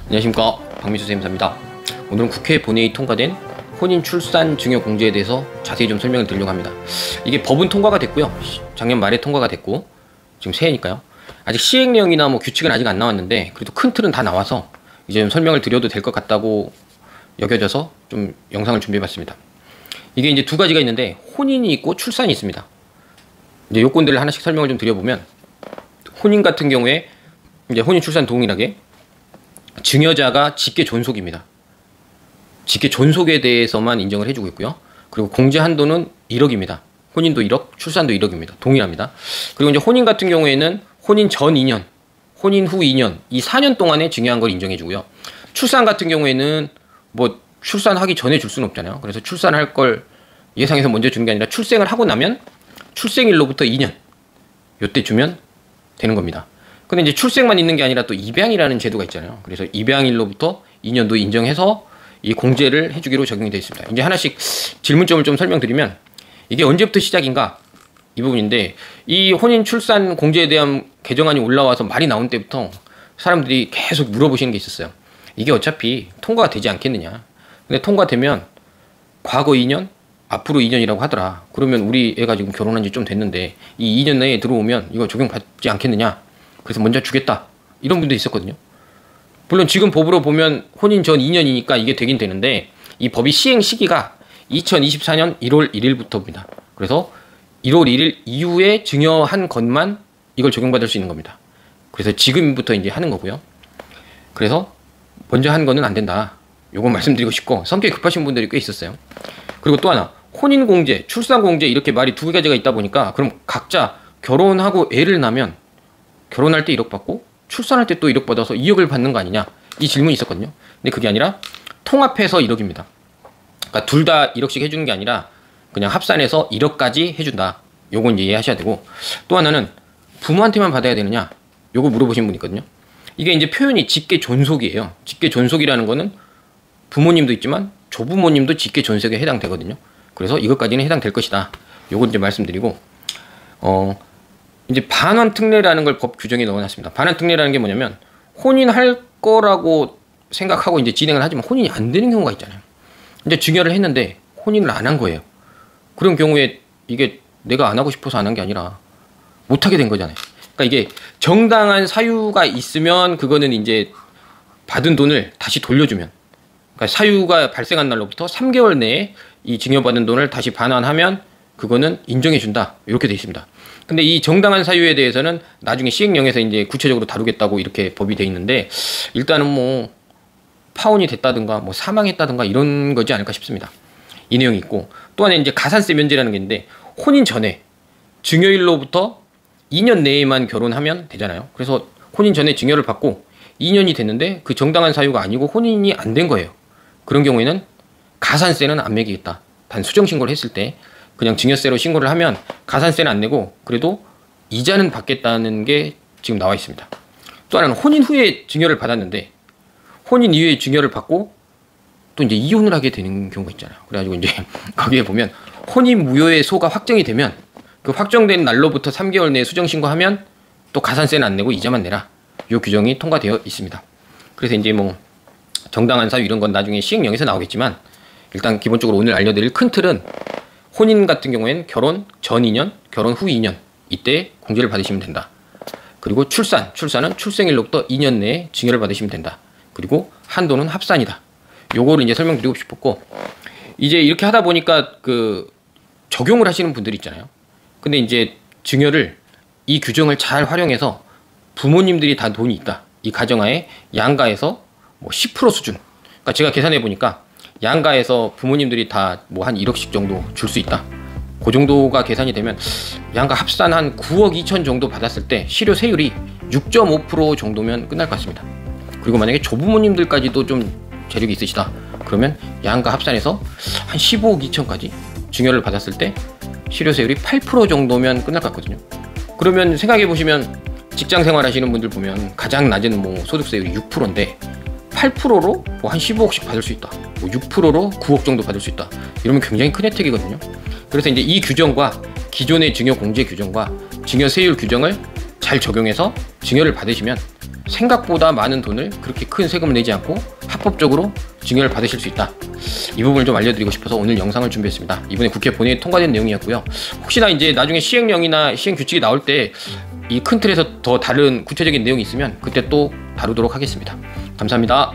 안녕하십니까, 박민수 쌤입니다. 오늘은 국회 본회의 통과된 혼인 출산 증여 공제에 대해서 자세히 좀 설명을 드리려고 합니다. 이게 법은 통과가 됐고요, 작년 말에 통과가 됐고 지금 새해니까요. 아직 시행령이나 뭐 규칙은 아직 안 나왔는데 그래도 큰 틀은 다 나와서 이제 좀 설명을 드려도 될 것 같다고 여겨져서 좀 영상을 준비해봤습니다. 이게 이제 두 가지가 있는데 혼인이 있고 출산이 있습니다. 이제 요건들을 하나씩 설명을 좀 드려보면, 혼인 같은 경우에 이제 혼인 출산 동일하게 증여자가 직계 존속입니다. 직계 존속에 대해서만 인정을 해주고 있고요. 그리고 공제 한도는 1억입니다. 혼인도 1억, 출산도 1억입니다. 동일합니다. 그리고 이제 혼인 같은 경우에는 혼인 전 2년, 혼인 후 2년, 이 4년 동안에 증여한 걸 인정해주고요. 출산 같은 경우에는 뭐 출산하기 전에 줄 수는 없잖아요. 그래서 출산할 걸 예상해서 먼저 주는 게 아니라 출생을 하고 나면 출생일로부터 2년, 요때 주면 되는 겁니다. 근데 이제 출생만 있는 게 아니라 또 입양이라는 제도가 있잖아요. 그래서 입양일로부터 2년도 인정해서 이 공제를 해주기로 적용이 되어 있습니다. 이제 하나씩 질문점을 좀 설명드리면, 이게 언제부터 시작인가 이 부분인데, 이 혼인 출산 공제에 대한 개정안이 올라와서 말이 나온 때부터 사람들이 계속 물어보시는 게 있었어요. 이게 어차피 통과가 되지 않겠느냐. 근데 통과되면 과거 2년, 앞으로 2년이라고 하더라. 그러면 우리 애가 지금 결혼한 지 좀 됐는데 이 2년 내에 들어오면 이거 적용받지 않겠느냐. 그래서 먼저 주겠다, 이런 분도 있었거든요. 물론 지금 법으로 보면 혼인 전 2년이니까 이게 되긴 되는데, 이 법이 시행 시기가 2024년 1월 1일부터입니다. 그래서 1월 1일 이후에 증여한 것만 이걸 적용받을 수 있는 겁니다. 그래서 지금부터 이제 하는 거고요. 그래서 먼저 한 거는 안 된다, 요거 말씀드리고 싶고, 성격이 급하신 분들이 꽤 있었어요. 그리고 또 하나, 혼인공제, 출산공제 이렇게 말이 두 가지가 있다 보니까, 그럼 각자 결혼하고 애를 낳으면 결혼할 때 1억 받고 출산할 때 또 1억 받아서 2억을 받는 거 아니냐, 이 질문이 있었거든요. 근데 그게 아니라 통합해서 1억입니다. 그러니까 둘 다 1억씩 해주는 게 아니라 그냥 합산해서 1억까지 해준다, 요건 이해하셔야 되고, 또 하나는 부모한테만 받아야 되느냐, 요거 물어보신 분 있거든요. 이게 이제 표현이 직계 존속이에요. 직계 존속이라는 거는 부모님도 있지만 조부모님도 직계 존속에 해당되거든요. 그래서 이것까지는 해당될 것이다, 요거 이제 말씀드리고, 이제 반환특례라는 걸 법 규정에 넣어놨습니다. 반환특례라는 게 뭐냐면, 혼인할 거라고 생각하고 이제 진행을 하지만 혼인이 안 되는 경우가 있잖아요. 이제 증여를 했는데 혼인을 안 한 거예요. 그런 경우에 이게 내가 안 하고 싶어서 안 한 게 아니라 못 하게 된 거잖아요. 그러니까 이게 정당한 사유가 있으면 그거는 이제 받은 돈을 다시 돌려주면, 그러니까 사유가 발생한 날로부터 3개월 내에 이 증여받은 돈을 다시 반환하면 그거는 인정해준다, 이렇게 돼 있습니다. 근데 이 정당한 사유에 대해서는 나중에 시행령에서 이제 구체적으로 다루겠다고 이렇게 법이 돼 있는데, 일단은 뭐 파혼이 됐다든가 뭐 사망했다든가 이런 거지 않을까 싶습니다. 이 내용이 있고, 또 하나 이제 가산세 면제라는 게 있는데, 혼인 전에 증여일로부터 2년 내에만 결혼하면 되잖아요. 그래서 혼인 전에 증여를 받고 2년이 됐는데 그 정당한 사유가 아니고 혼인이 안 된 거예요. 그런 경우에는 가산세는 안 매기겠다. 단 수정신고를 했을 때 그냥 증여세로 신고를 하면 가산세는 안 내고 그래도 이자는 받겠다는 게 지금 나와 있습니다. 또 하나는 혼인 후에 증여를 받았는데 혼인 이후에 증여를 받고 또 이제 이혼을 하게 되는 경우가 있잖아요. 그래가지고 이제 거기에 보면 혼인 무효의 소가 확정이 되면 그 확정된 날로부터 3개월 내에 수정신고하면 또 가산세는 안 내고 이자만 내라, 요 규정이 통과되어 있습니다. 그래서 이제 뭐 정당한 사유 이런 건 나중에 시행령에서 나오겠지만, 일단 기본적으로 오늘 알려드릴 큰 틀은, 혼인 같은 경우에는 결혼 전 2년, 결혼 후 2년 이때 공제를 받으시면 된다. 그리고 출산은 출생일로부터 2년 내에 증여를 받으시면 된다. 그리고 한도는 합산이다. 요거를 이제 설명드리고 싶었고, 이제 이렇게 하다 보니까 그 적용을 하시는 분들이 있잖아요. 근데 이제 증여를, 이 규정을 잘 활용해서 부모님들이 다 돈이 있다, 이 가정하에 양가에서 뭐 10% 수준, 그러니까 제가 계산해 보니까 양가에서 부모님들이 다 뭐 한 1억씩 정도 줄 수 있다, 그 정도가 계산이 되면 양가 합산 한 9억 2천 정도 받았을 때 실효 세율이 6.5% 정도면 끝날 것 같습니다. 그리고 만약에 조부모님들까지도 좀 재력이 있으시다, 그러면 양가 합산해서 한 15억 2천까지 증여를 받았을 때 실효 세율이 8% 정도면 끝날 것 같거든요. 그러면 생각해 보시면 직장 생활 하시는 분들 보면 가장 낮은 뭐 소득세율이 6%인데 8%로 뭐 한 15억씩 받을 수 있다, 뭐 6%로 9억 정도 받을 수 있다, 이러면 굉장히 큰 혜택이거든요. 그래서 이제 이 규정과 기존의 증여 공제 규정과 증여 세율 규정을 잘 적용해서 증여를 받으시면 생각보다 많은 돈을 그렇게 큰 세금을 내지 않고 합법적으로 증여를 받으실 수 있다. 이 부분을 좀 알려드리고 싶어서 오늘 영상을 준비했습니다. 이번에 국회 본회의에 통과된 내용이었고요. 혹시나 이제 나중에 시행령이나 시행규칙이 나올 때 이 큰 틀에서 더 다른 구체적인 내용이 있으면 그때 또 다루도록 하겠습니다. 감사합니다.